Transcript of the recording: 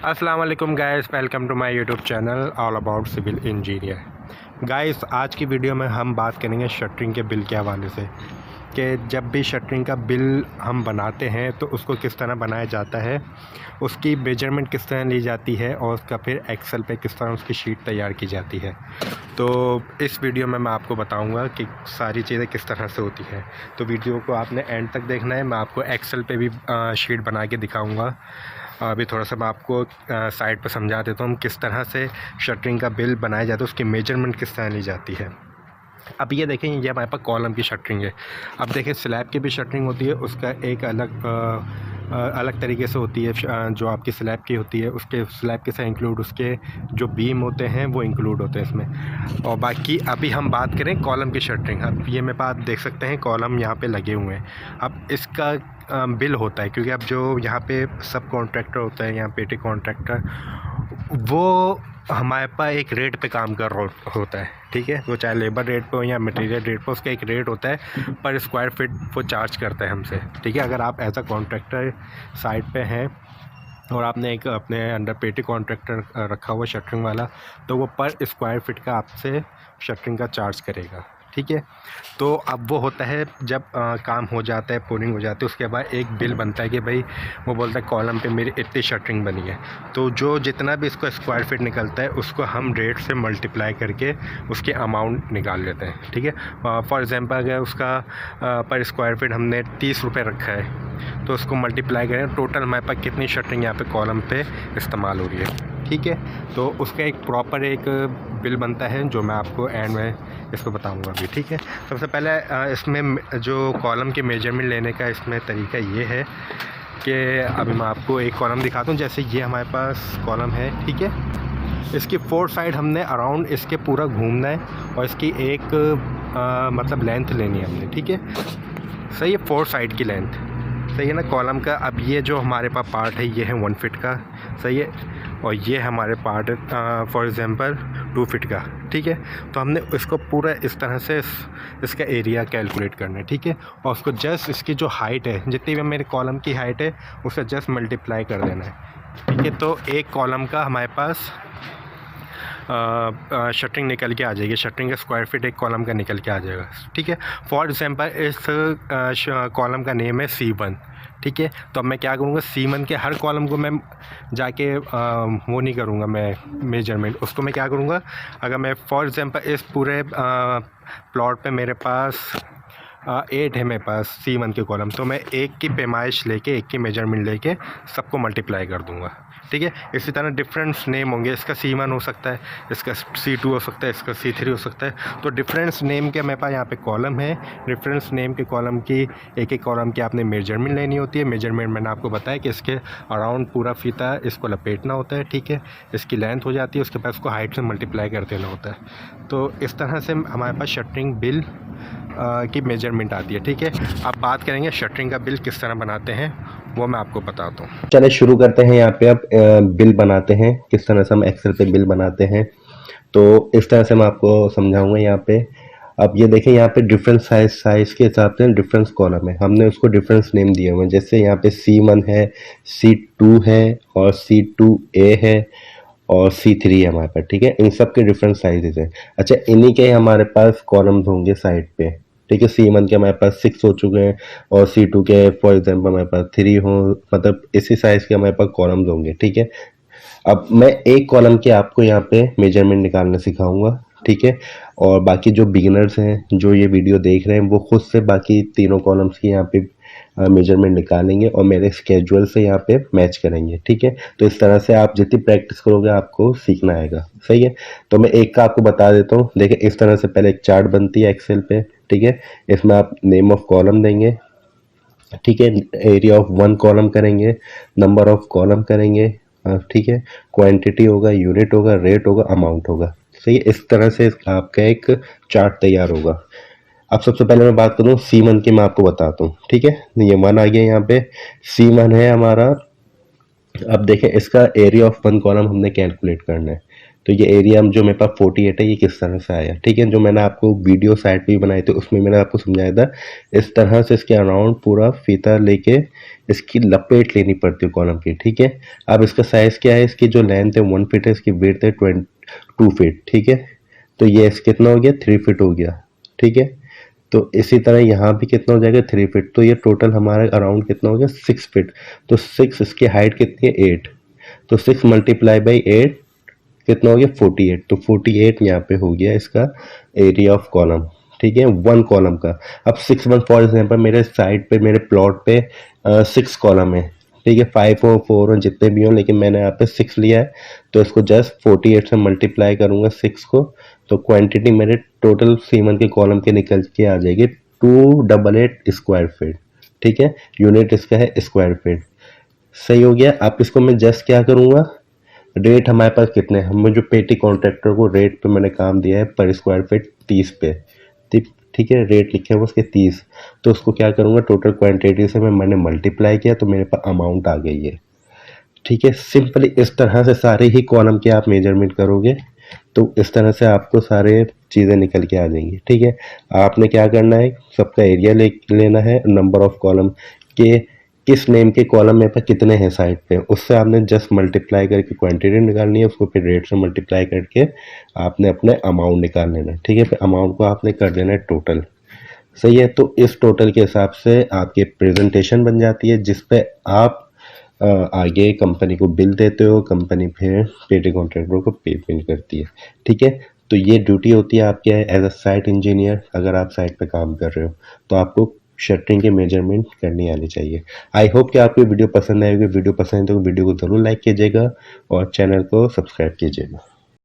अस्सलाम वालेकुम guys, welcome to my YouTube channel all about civil engineer. Guys, आज की वीडियो में हम बात करेंगे शटरिंग के बिल के हवाले से कि जब भी शटरिंग का बिल हम बनाते हैं तो उसको किस तरह बनाया जाता है, उसकी मेजरमेंट किस तरह ली जाती है और उसका फिर एक्सेल पे किस तरह उसकी शीट तैयार की जाती है। तो इस वीडियो में मैं आपको बताऊंगा कि सारी चीज़ें किस तरह से होती हैं। तो वीडियो को आपने एंड तक देखना है। मैं आपको एक्सेल पे भी शीट बना के दिखाऊंगा। अभी थोड़ा सा मैं आपको साइड पर समझा देता हूँ किस तरह से शटरिंग का बिल बनाया जाता है, उसकी मेजरमेंट किस तरह ली जाती है। अब ये देखें, ये हमारे पास कॉलम की शटरिंग है। अब देखें, स्लैब की भी शटरिंग होती है, उसका एक अलग तरीके से होती है। जो आपकी स्लैब की होती है उसके स्लैब के साथ इंक्लूड उसके जो बीम होते हैं वो इंक्लूड होते हैं इसमें। और बाकी अभी हम बात करें कॉलम की शटरिंग। अब ये मेरे पास आप देख सकते हैं कॉलम यहाँ पे लगे हुए हैं। अब इसका बिल होता है, क्योंकि अब जो यहाँ पे सब कॉन्ट्रैक्टर होता है, यहाँ पेटी कॉन्ट्रैक्टर, वो हमारे पास एक रेट पे काम कर रहा होता है, ठीक है। वो चाहे लेबर रेट पे हो या मटेरियल रेट पे, उसका एक रेट होता है, पर स्क्वायर फीट वो चार्ज करता है हमसे, ठीक है। अगर आप एज अ कॉन्ट्रैक्टर साइट पे हैं और आपने एक अपने अंडर पेटी कॉन्ट्रैक्टर रखा हुआ शटरिंग वाला, तो वो पर स्क्वायर फीट का आपसे शटरिंग का चार्ज करेगा, ठीक है। तो अब वो होता है जब काम हो जाता है, पूरिंग हो जाती है, उसके बाद एक बिल बनता है कि भाई वो बोलता है कॉलम पे मेरी इतनी शटरिंग बनी है। तो जो जितना भी इसको स्क्वायर फीट निकलता है उसको हम रेट से मल्टीप्लाई करके उसके अमाउंट निकाल लेते हैं, ठीक है। फॉर एग्जांपल अगर उसका पर स्क्वायर फीट हमने 30 रुपये रखा है, तो उसको मल्टीप्लाई करें टोटल हमारे पास कितनी शटरिंग यहाँ पे कॉलम पे इस्तेमाल हो रही है, ठीक है। तो उसका एक प्रॉपर एक बिल बनता है जो मैं आपको एंड में इसको बताऊंगा अभी, ठीक है। सबसे पहले इसमें जो कॉलम के मेजरमेंट लेने का इसमें तरीका ये है कि अभी मैं आपको एक कॉलम दिखाता हूँ। जैसे ये हमारे पास कॉलम है, ठीक है। इसकी 4 साइड हमने अराउंड इसके पूरा घूमना है और इसकी एक मतलब लेंथ लेनी है हमने, ठीक है। सही है, 4 साइड की लेंथ, सही है ना कॉलम का। अब ये जो हमारे पास पार्ट है ये है 1 फीट का, सही है। और ये हमारे पार्ट फॉर एग्ज़ाम्पल 2 फीट का, ठीक है। तो हमने इसको पूरा इस तरह से इसका एरिया कैलकुलेट करना है, ठीक है। और उसको जस्ट इसकी जो हाइट है, जितनी भी मेरे कॉलम की हाइट है, उसे जस्ट मल्टीप्लाई कर देना है, ठीक है। तो एक कॉलम का हमारे पास शटरिंग निकल के आ जाएगी। शटरिंग का स्क्वायर फीट एक कॉलम का निकल के आ जाएगा, ठीक है। फॉर एग्जांपल इस कॉलम का नेम है C1, ठीक है। तो अब मैं क्या करूँगा, C1 के हर कॉलम को मैं जाके वो नहीं करूँगा मैं मेजरमेंट। उसको मैं क्या करूँगा, अगर मैं फॉर एग्जांपल इस पूरे प्लॉट पे मेरे पास 8 है मेरे पास C1 के कॉलम, तो मैं एक की पैमाइश लेके, एक की मेजरमेंट लेके सबको मल्टीप्लाई कर दूंगा, ठीक है। इसी तरह डिफरेंस नेम होंगे, इसका C1 हो सकता है, इसका C2 हो सकता है, इसका C3 हो सकता है। तो डिफरेंस नेम के मेरे पास यहाँ पे कॉलम है। डिफरेंस नेम के कॉलम की एक एक कॉलम की आपने मेजरमेंट लेनी होती है। मेजरमेंट मैंने आपको बताया कि इसके अराउंड पूरा फीता इसको लपेटना होता है, ठीक है। इसकी लेंथ हो जाती है, उसके बाद उसको हाइट से मल्टीप्लाई कर देना होता है। तो इस तरह से हमारे पास शटरिंग बिल की मेजरमेंट आती है, ठीक है। अब बात करेंगे शटरिंग का बिल किस तरह बनाते हैं, वो मैं आपको बताता हूँ। चलिए शुरू करते हैं। यहाँ पे अब बिल बनाते हैं, किस तरह से हम एक्सेल पे बिल बनाते हैं, तो इस तरह से मैं आपको समझाऊंगा यहाँ पे। अब ये देखें, यहाँ पे डिफरेंट साइज के हिसाब से डिफरेंस कॉलम है, हमने उसको डिफरेंस नेम दिए हुए हैं। जैसे यहाँ पे C1 है, C2 है और C2A है और C3 है हमारे पास, ठीक है। इन सब के डिफरेंट साइजेस हैं। अच्छा, इन्हीं के हमारे पास कॉलम्स होंगे साइड पे, ठीक है। C1 के हमारे पास 6 हो चुके हैं और C2 के फॉर एग्जांपल हमारे पास 3 हो, मतलब इसी साइज के हमारे पास कॉलम्स होंगे, ठीक है। अब मैं एक कॉलम के आपको यहाँ पे मेजरमेंट निकालना सिखाऊंगा, ठीक है। और बाकी जो बिगिनर्स हैं जो ये वीडियो देख रहे हैं वो खुद से बाकी तीनों कॉलम्स की यहाँ पे मेजरमेंट निकालेंगे और मेरे स्केड्यूल से यहाँ पे मैच करेंगे, ठीक है। तो इस तरह से आप जितनी प्रैक्टिस करोगे आपको सीखना आएगा, सही है। तो मैं एक का आपको बता देता हूँ। देखिए, इस तरह से पहले एक चार्ट बनती है एक्सेल पे, ठीक है। इसमें आप नेम ऑफ कॉलम देंगे, ठीक है। एरिया ऑफ 1 कॉलम करेंगे, नंबर ऑफ कॉलम करेंगे, ठीक है। क्वांटिटी होगा, यूनिट होगा, रेट होगा, अमाउंट होगा, सही है। इस तरह से आपका एक चार्ट तैयार होगा। अब सबसे पहले मैं बात करूँ C1 की, मैं आपको बताता हूँ, ठीक है। ये 1 आ गया यहाँ पे, C1 है हमारा। अब देखें, इसका एरिया ऑफ 1 कॉलम हमने कैलकुलेट करना है, तो ये एरिया जो मेरे पास 48 है, ये किस तरह से आया, ठीक है। जो मैंने आपको वीडियो साइट पे भी बनाई थी उसमें मैंने आपको समझाया था, इस तरह से इसके अराउंड पूरा फीता लेके इसकी लपेट लेनी पड़ती है कॉलम की, ठीक है। अब इसका साइज़ क्या है, इसकी जो लेंथ है 1 फीट है, इसकी विड्थ है 2 फीट, ठीक है। तो ये कितना हो गया, 3 फीट हो गया, ठीक है। तो इसी तरह यहाँ भी कितना हो जाएगा, 3 फीट। तो ये टोटल हमारा अराउंड कितना हो गया, 6 फीट। तो 6, इसकी हाइट कितनी है, 8। तो 6 मल्टीप्लाई बाई 8 कितना हो गया, 48। तो 48 यहाँ पे हो गया इसका एरिया ऑफ कॉलम, ठीक है, 1 कॉलम का। अब 6 1 फॉर एग्जाम्पल मेरे साइड पे, मेरे प्लॉट पे 6 कॉलम है, ठीक है, 5 और 4 और जितने भी हों, लेकिन मैंने यहाँ पे 6 लिया है। तो इसको जस्ट 48 से मल्टीप्लाई करूँगा 6 को, तो क्वांटिटी मेरे टोटल सीमेंट के कॉलम के निकल के आ जाएगी 288 स्क्वायर फीट, ठीक है। यूनिट इसका है स्क्वायर फीट, सही हो गया। अब इसको मैं जस्ट क्या करूँगा, रेट हमारे पास कितने, हमें जो पेटी कॉन्ट्रैक्टर को रेट पे मैंने काम दिया है पर स्क्वायर फीट 30 पे, ठीक है, रेट लिखे हुए उसके 30। तो उसको क्या करूँगा, टोटल क्वांटिटी से मैंने मल्टीप्लाई किया तो मेरे पास अमाउंट आ गई है, ठीक है। सिंपली इस तरह से सारे ही कॉलम के आप मेजरमेंट करोगे तो इस तरह से आपको सारे चीज़ें निकल के आ जाएंगी, ठीक है। आपने क्या करना है, सबका एरिया लेना है, नंबर ऑफ कॉलम के, किस नेम के कॉलम में पर कितने हैं साइड पे, उससे आपने जस्ट मल्टीप्लाई करके क्वांटिटी निकालनी है, उसको फिर रेट से मल्टीप्लाई करके आपने अपने अमाउंट निकाल लेना है, ठीक है। फिर अमाउंट को आपने कर देना है टोटल, सही है। तो इस टोटल के हिसाब से आपकी प्रेजेंटेशन बन जाती है जिस पे आप आगे कंपनी को बिल देते हो, कंपनी फिर पेटी कॉन्ट्रैक्टर को पेमेंट करती है, ठीक है। तो ये ड्यूटी होती है आपकी एज अ साइट इंजीनियर। अगर आप साइट पे काम कर रहे हो तो आपको शटरिंग के मेजरमेंट करनी आनी चाहिए। आई होप कि आपको वीडियो पसंद आएगी। वीडियो पसंद है तो वीडियो को ज़रूर लाइक कीजिएगा और चैनल को सब्सक्राइब कीजिएगा।